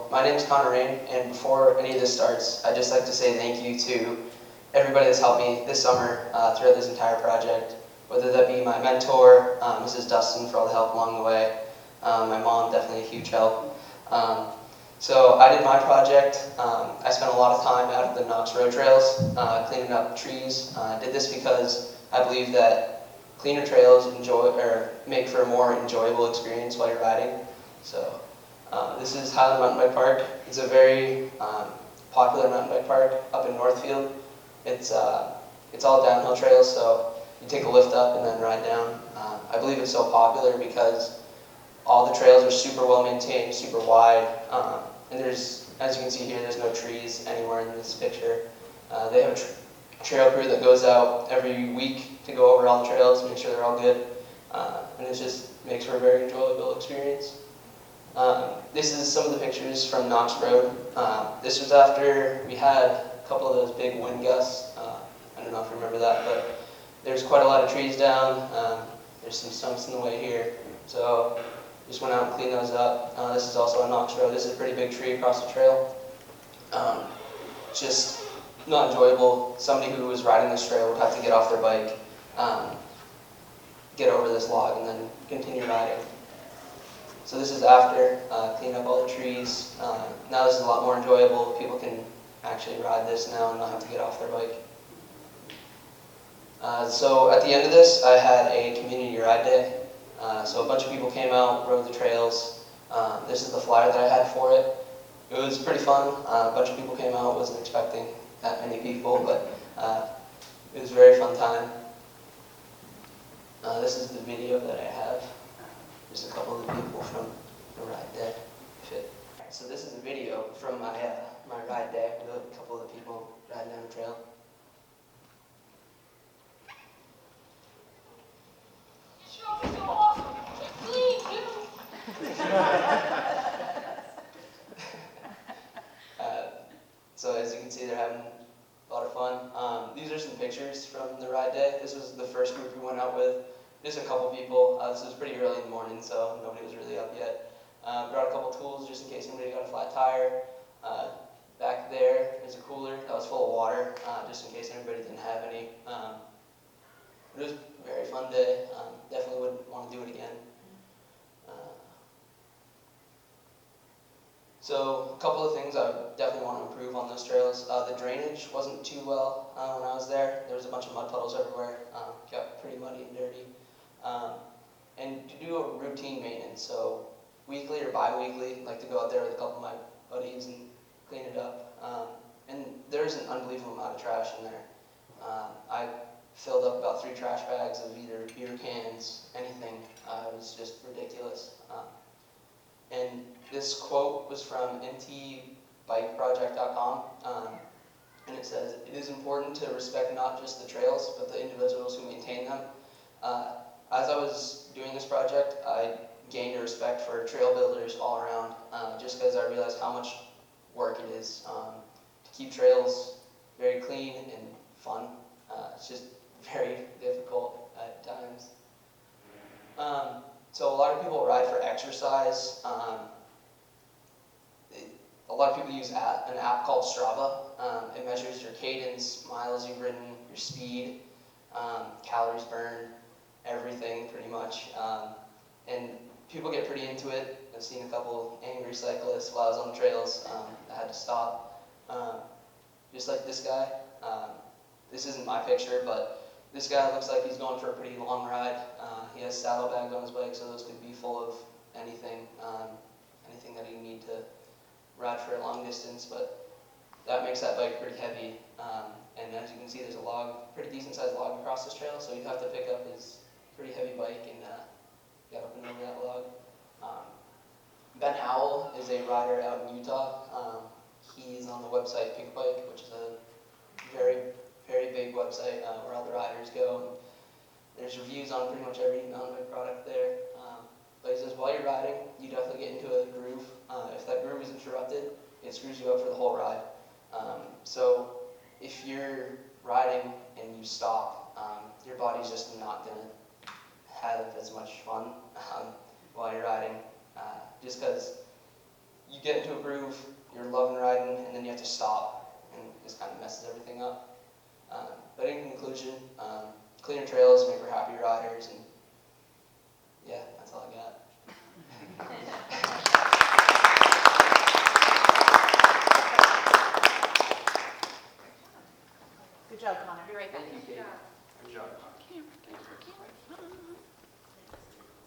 So my name is Connor Rain, and before any of this starts, I'd just like to say thank you to everybody that's helped me this summer throughout this entire project, whether that be my mentor, Mrs. Dustin, for all the help along the way, my mom, definitely a huge help. So I did my project. I spent a lot of time out at the Knox Road Trails cleaning up trees. I did this because I believe that cleaner trails make for a more enjoyable experience while you're riding. So this is Highland Mountain Bike Park. It's a very popular mountain bike park up in Northfield. It's all downhill trails, so you take a lift up and then ride down. I believe it's so popular because all the trails are super well maintained, super wide, and there's, as you can see here, there's no trees anywhere in this picture. They have a trail crew that goes out every week to go over all the trails, make sure they're all good, and it just makes for a very enjoyable experience. This is some of the pictures from Knox Road. This was after we had a couple of those big wind gusts. I don't know if you remember that, but there's quite a lot of trees down. There's some stumps in the way here. So just went out and cleaned those up. This is also on Knox Road. This is a pretty big tree across the trail. Just not enjoyable. Somebody who was riding this trail would have to get off their bike, get over this log, and then continue riding. So this is after cleaning up all the trees. Now this is a lot more enjoyable. People can actually ride this now and not have to get off their bike. So at the end of this, I had a community ride day. So a bunch of people came out, rode the trails. This is the flyer that I had for it. It was pretty fun. A bunch of people came out. Wasn't expecting that many people, but it was a very fun time. This is the video that I have. Just a couple of the people from the ride day. So this is a video from my ride day with a couple of the people riding down the trail. So as you can see, they're having a lot of fun. These are some pictures from the ride day. This was the first group we went out with. Just a couple people. This was pretty early in the morning, so nobody was really up yet. Brought a couple tools just in case anybody got a flat tire. Back there's a cooler that was full of water, just in case anybody didn't have any. It was a very fun day. Definitely would want to do it again. So a couple of things I definitely want to improve on those trails. The drainage wasn't too well when I was there. There was a bunch of mud puddles everywhere. Got pretty muddy and dirty. And to do a routine maintenance, so weekly or bi-weekly, like to go out there with a couple of my buddies and clean it up. And there's an unbelievable amount of trash in there. I filled up about 3 trash bags of either beer cans, anything. It was just ridiculous. And this quote was from ntbikeproject.com, and it says, "It is important to respect not just the trails, but the individuals who maintain them." As I was doing this project, I gained a respect for trail builders all around, just because I realized how much work it is to keep trails very clean and fun. It's just very difficult at times. So a lot of people ride for exercise. A lot of people use an app called Strava. It measures your cadence, miles you've ridden, your speed, calories burned, everything pretty much. And people get pretty into it. I've seen a couple angry cyclists while I was on the trails. I had to stop. Just like this guy. This isn't my picture, but this guy looks like he's going for a pretty long ride. He has saddlebags on his bike, so those could be full of anything, anything that you need to ride for a long distance, but that makes that bike pretty heavy. And as you can see, there's a log, pretty decent sized log across this trail, so you'd have to pick up his pretty heavy bike and get up and over that log. Ben Howell is a rider out in Utah. He's on the website Pink Bike, which is a very, very big website where all the riders go. There's reviews on pretty much every mountain bike product there. But he says while you're riding, you definitely get into a groove. If that groove is interrupted, it screws you up for the whole ride. So if you're riding and you stop, your body's just not going to have as much fun while you're riding. Just because you get into a groove, you're loving riding, and then you have to stop, and it just kind of messes everything up. But in conclusion, cleaner trails make for happier riders, and yeah, that's all I got. Good job, Connor. Be right back. Thank you, Kate. Good job. Camera.